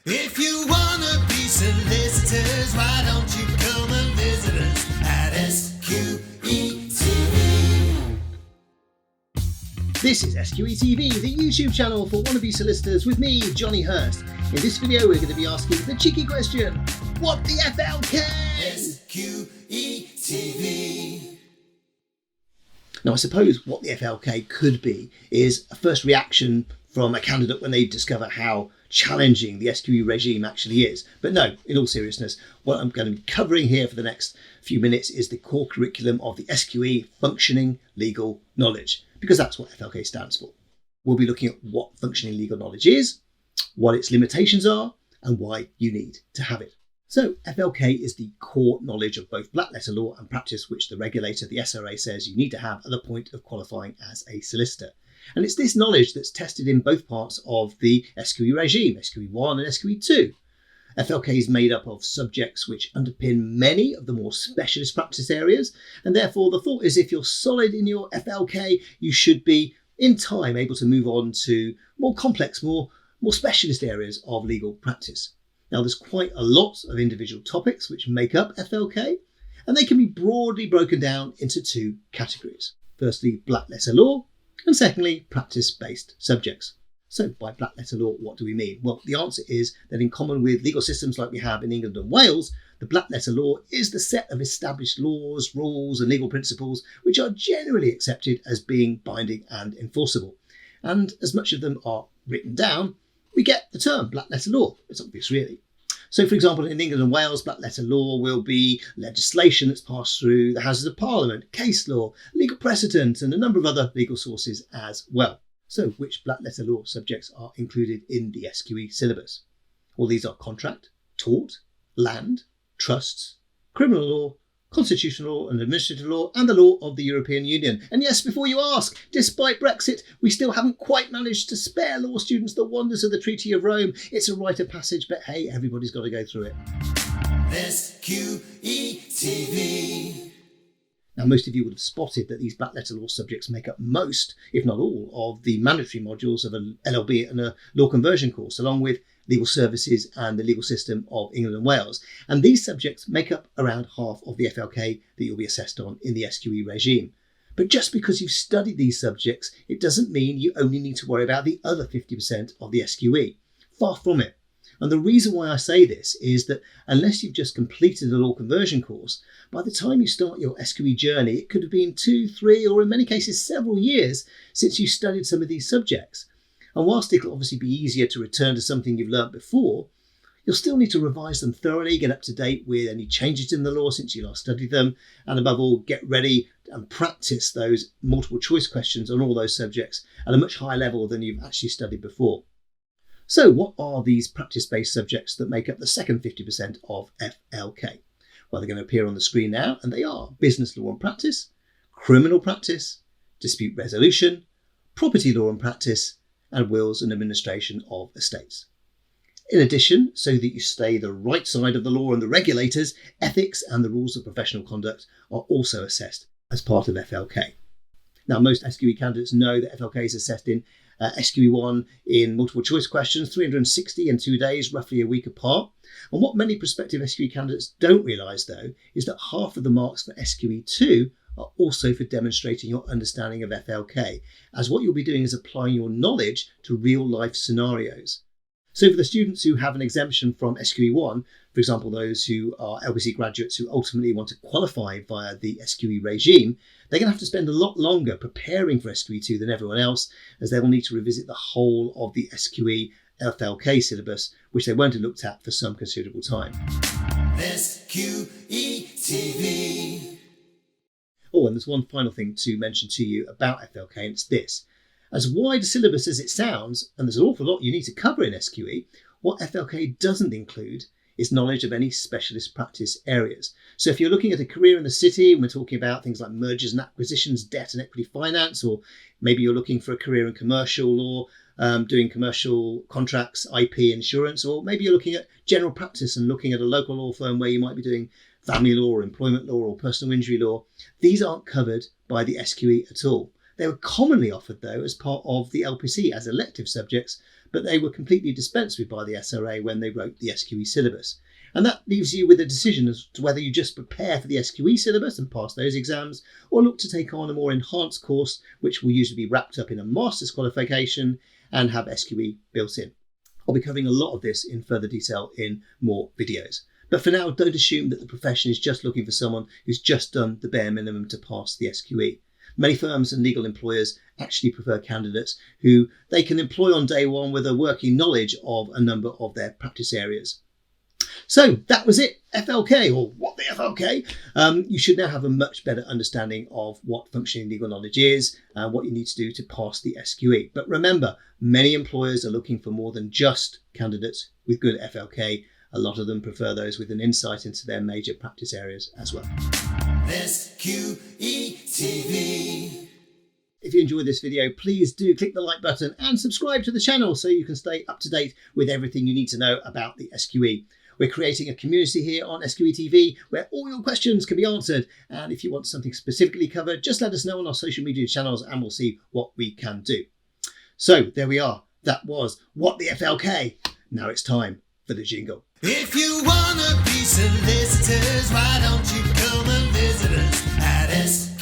If you wanna be solicitors, why don't you come and visit us at SQE TV? This is SQE TV, the YouTube channel for wannabe solicitors with me, Jonny Hurst. In this video, we're going to be asking the cheeky question, what the FLK? SQE TV. Now, I suppose what the FLK could be is a first reaction from a candidate when they discover how challenging the SQE regime actually is. But no, in all seriousness, what I'm going to be covering here for the next few minutes is the core curriculum of the SQE functioning legal knowledge, because that's what FLK stands for. We'll be looking at what functioning legal knowledge is, what its limitations are, and why you need to have it. So FLK is the core knowledge of both black letter law and practice, which the regulator, the SRA, says you need to have at the point of qualifying as a solicitor. And it's this knowledge that's tested in both parts of the SQE regime, SQE1 and SQE2. FLK is made up of subjects which underpin many of the more specialist practice areas, and therefore the thought is if you're solid in your FLK, you should be, in time, able to move on to more complex, more specialist areas of legal practice. Now, there's quite a lot of individual topics which make up FLK, and they can be broadly broken down into two categories. Firstly, black letter law, and secondly, practice-based subjects. So by black letter law, what do we mean? Well, the answer is that in common with legal systems like we have in England and Wales, the black letter law is the set of established laws, rules and legal principles which are generally accepted as being binding and enforceable. And as much of them are written down, we get the term black letter law. It's obvious, really. So, for example, in England and Wales, black letter law will be legislation that's passed through the Houses of Parliament, case law, legal precedent, and a number of other legal sources as well. So, which black letter law subjects are included in the SQE syllabus? Well, these are contract, tort, land, trusts, criminal law, constitutional law and administrative law, and the law of the European Union. And yes, before you ask, despite Brexit, we still haven't quite managed to spare law students the wonders of the Treaty of Rome. It's a rite of passage, but hey, everybody's got to go through it. SQE TV. Now, most of you would have spotted that these black letter law subjects make up most, if not all, of the mandatory modules of an LLB and a law conversion course, along with legal services and the legal system of England and Wales. And these subjects make up around half of the FLK that you'll be assessed on in the SQE regime. But just because you've studied these subjects, it doesn't mean you only need to worry about the other 50% of the SQE. Far from it. And the reason why I say this is that unless you've just completed a law conversion course, by the time you start your SQE journey, it could have been 2, 3, or in many cases several years since you studied some of these subjects. And whilst it'll obviously be easier to return to something you've learnt before, you'll still need to revise them thoroughly, get up to date with any changes in the law since you last studied them, and above all, get ready and practice those multiple choice questions on all those subjects at a much higher level than you've actually studied before. So what are these practice-based subjects that make up the second 50% of FLK? Well, they're going to appear on the screen now, and they are business law and practice, criminal practice, dispute resolution, property law and practice, and wills and administration of estates. In addition, so that you stay the right side of the law and the regulators, ethics and the rules of professional conduct are also assessed as part of FLK. Now, most SQE candidates know that FLK is assessed in SQE1 in multiple choice questions, 360 in 2 days, roughly a week apart. And what many prospective SQE candidates don't realise, though, is that half of the marks for SQE2 are also for demonstrating your understanding of FLK, as what you'll be doing is applying your knowledge to real life scenarios. So for the students who have an exemption from SQE1, for example, those who are LBC graduates who ultimately want to qualify via the SQE regime, they're going to have to spend a lot longer preparing for SQE2 than everyone else, as they will need to revisit the whole of the SQE FLK syllabus, which they won't have looked at for some considerable time. SQE TV. Oh, and there's one final thing to mention to you about FLK, and it's this. As wide a syllabus as it sounds, and there's an awful lot you need to cover in SQE, what FLK doesn't include is knowledge of any specialist practice areas. So if you're looking at a career in the city, and we're talking about things like mergers and acquisitions, debt and equity finance, or maybe you're looking for a career in commercial law, doing commercial contracts, IP insurance, or maybe you're looking at general practice and looking at a local law firm where you might be doing family law or employment law or personal injury law. These aren't covered by the SQE at all. They were commonly offered, though, as part of the LPC as elective subjects, but they were completely dispensed with by the SRA when they wrote the SQE syllabus. And that leaves you with a decision as to whether you just prepare for the SQE syllabus and pass those exams, or look to take on a more enhanced course, which will usually be wrapped up in a master's qualification and have SQE built in. I'll be covering a lot of this in further detail in more videos. But for now, don't assume that the profession is just looking for someone who's just done the bare minimum to pass the SQE. Many firms and legal employers actually prefer candidates who they can employ on day one with a working knowledge of a number of their practice areas. So that was it, FLK, or what the FLK. You should now have a much better understanding of what functioning legal knowledge is and what you need to do to pass the SQE. But remember, many employers are looking for more than just candidates with good FLK. A lot of them prefer those with an insight into their major practice areas as well. SQE TV. If you enjoyed this video, please do click the like button and subscribe to the channel so you can stay up to date with everything you need to know about the SQE. We're creating a community here on SQE TV where all your questions can be answered. And if you want something specifically covered, just let us know on our social media channels and we'll see what we can do. So there we are. That was What the FLK. Now it's time for the jingle. If you wanna be solicitors, why don't you come and visit us at SQE